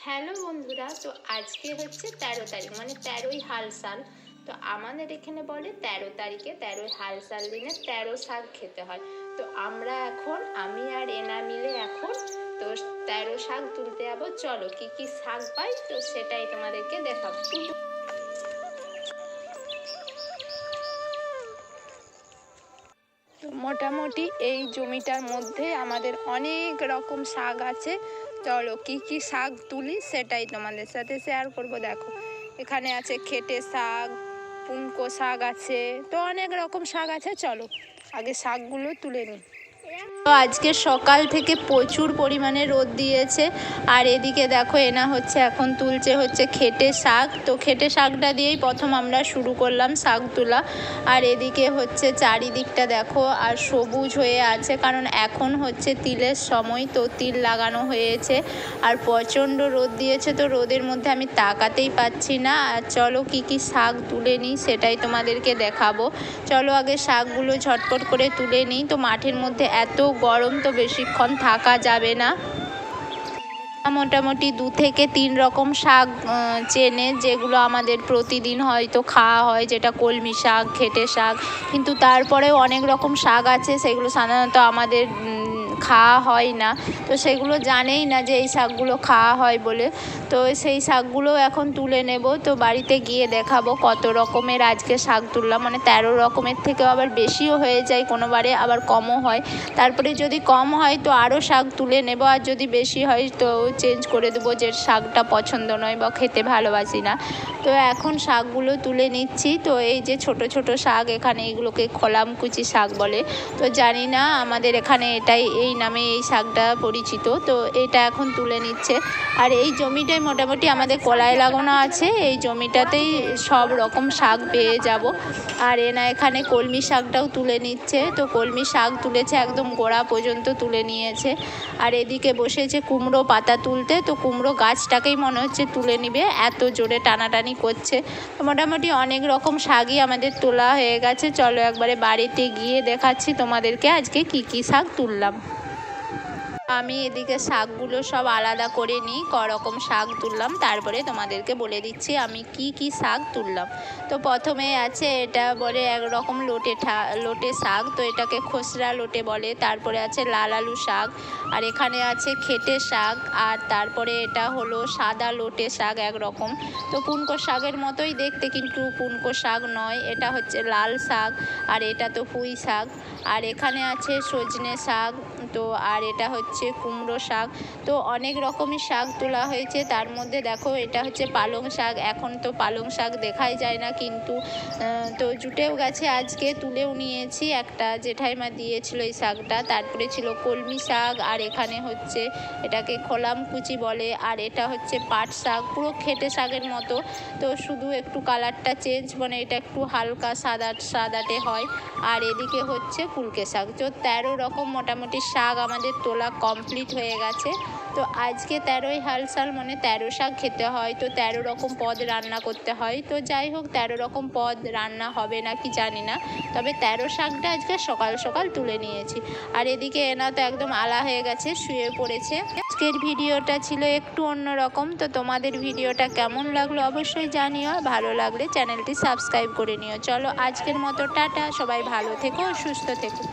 Hello বন্ধুরা, তো আজকে হচ্ছে 13 তারিখ, মানে 13ই হাল সাল। তো আমাদের এখানে বলে 13 তারিখে 13ই হাল সাল দিনে 13 শাক খেতে হয়। তো আমরা এখন আমি আর এনা মিলে এখন তো 13 শাক তুলতে যাবো। চলো কি কি শাক পাই তো সেটাই তোমাদেরকে দেখাবো। তো মোটামুটি এই জমিটার মধ্যে আমাদের অনেক রকম শাক আছে। চলো কি কি শাক তুলি সেটাই তোমাদের সাথে শেয়ার করব। দেখো এখানে আছে খেটে শাক, পুনকো শাক আছে, তো অনেক রকম শাক আছে। চলো আগে শাকগুলো তুলে নিই। তো আজকে সকাল থেকে প্রচুর পরিমাণে রোদ দিয়েছে, আর এদিকে দেখো এনা হচ্ছে এখন তুলছে হচ্ছে খেটে শাক। তো খেটে শাকটা দিয়েই প্রথম আমরা শুরু করলাম শাক তোলা। আর এদিকে হচ্ছে চারিদিকটা দেখো আর সবুজ হয়ে আছে, কারণ এখন হচ্ছে তিলের সময়, তো তিল লাগানো হয়েছে। আর প্রচণ্ড রোদ দিয়েছে, তো রোদের মধ্যে আমি তাকাতেই পাচ্ছি না। আর চলো কি কি শাক তুলে নিই সেটাই তোমাদেরকে দেখাবো। চলো আগে শাকগুলো ঝটপট করে তুলে নিই। তো মাঠের মধ্যে এত গরম, তো বেশিক্ষণ থাকা যাবে না। মোটামুটি 2 থেকে 3 রকম শাক চেনে, যেগুলো আমাদের প্রতিদিন হয়তো খাওয়া হয়, যেটা কলমি শাক, খেটে শাক। কিন্তু তারপরেও অনেক রকম শাক আছে, সেগুলো সাধারণত আমাদের খাওয়া হয় না। তো সেগুলো জানেই না যে এই শাকগুলো খাওয়া হয় বলে। তো সেই শাকগুলো এখন তুলে নেব। তো বাড়িতে গিয়ে দেখাবো কত রকমের আজকে শাক তুললাম, মানে 13 রকমের থেকেও আবার বেশিও হয়ে যায় কোনোবারে, আবার কমও হয়। তারপরে যদি কম হয় তো আরও শাক তুলে নেব, আর যদি বেশি হয় তো চেঞ্জ করে দেবো, যে শাকটা পছন্দ নয় বা খেতে ভালোবাসি না। তো এখন শাকগুলো তুলে নিচ্ছি। তো এই যে ছোট ছোট শাক, এখানে এগুলোকে খোলামকুচি শাক বলে। তো জানি না, আমাদের এখানে এই নামে এই শাকটা পরিচিত। তো এটা এখন তুলে নিচ্ছে। আর এই জমিটাই মোটামুটি আমাদের কলাই লাগানো আছে, এই জমিটাতেই সব রকম শাক পেয়ে যাব। আর এনা এখানে কলমি শাকটাও তুলে নিচ্ছে। তো কলমি শাক তুলেছে, একদম গোড়া পর্যন্ত তুলে নিয়েছে। আর এদিকে বসেছে কুমড়ো পাতা তুলতে। তো কুমড়ো গাছটাকেই মনে হচ্ছে তুলে নিবে, এত জোরে টানাটানি করছে। তো মোটামুটি অনেক রকম শাকই আমাদের তোলা হয়ে গেছে। চলো একবারে বাড়িতে গিয়ে দেখাচ্ছি তোমাদেরকে আজকে কি কি শাক তুললাম। আমি এদিকে শাকগুলো সব আলাদা করে নিই, রকম শাক তুললাম, তারপরে তোমাদেরকে বলে দিচ্ছি আমি কি কি শাক তুললাম। তো প্রথমে আছে, এটা বলে একরকম লোটে শাক, তো এটাকে খোসরা লোটে বলে। তারপরে আছে লাল আলু শাক, আর এখানে আছে খেটে শাক, আর তারপরে এটা হলো সাদা লোটে শাক একরকম। তো পুনকো শাকের মতোই দেখতে, কিন্তু পুনকো শাক নয়, এটা হচ্ছে লাল শাক। আর এটা তো পুঁই শাক। আর এখানে আছে সজনে শাক। তো আর এটা হচ্ছে কুমড়ো শাক। তো অনেক রকমের শাক তোলা হয়েছে। তার মধ্যে দেখো এটা হচ্ছে পালং শাক। এখন তো পালং শাক দেখাই যায় না, কিন্তু তো জুটেও গেছে, আজকে তুলেও নিয়েছি, একটা জেঠাইমা দিয়েছিল এই শাকটা। তারপরে ছিল কলমি শাক, আর এখানে হচ্ছে এটাকে খোলামকুচি বলে। আর এটা হচ্ছে পাট শাক, পুরো খেটে শাকের মতো। তো শুধু একটু কালারটা চেঞ্জ, মানে এটা একটু হালকা সাদাটে হয়। আর এদিকে হচ্ছে কুলকে শাক। তো 13 রকম মোটামুটি শাক আমাদের তোলা কমপ্লিট হয়ে গেছে। তো আজকে 13ই হাল সাল, মানে 13 শাক খেতে হয়। তো 13 রকম পদ রান্না করতে হয়। তো যাই হোক, 13 রকম পদ রান্না হবে না কি জানি না, তবে 13 শাকটা আজকে সকাল সকাল তুলে নিয়েছি। আর এদিকে এনা তো একদম আলা হয়ে গেছে, শুয়ে পড়েছে। আজকের ভিডিওটা ছিল একটু অন্যরকম। তো তোমাদের ভিডিওটা কেমন লাগলো অবশ্যই জানিও, ভালো লাগলে চ্যানেলটি সাবস্ক্রাইব করে নিও। চলো আজকের মতো টাটা, সবাই ভালো থেকো, সুস্থ থেকো।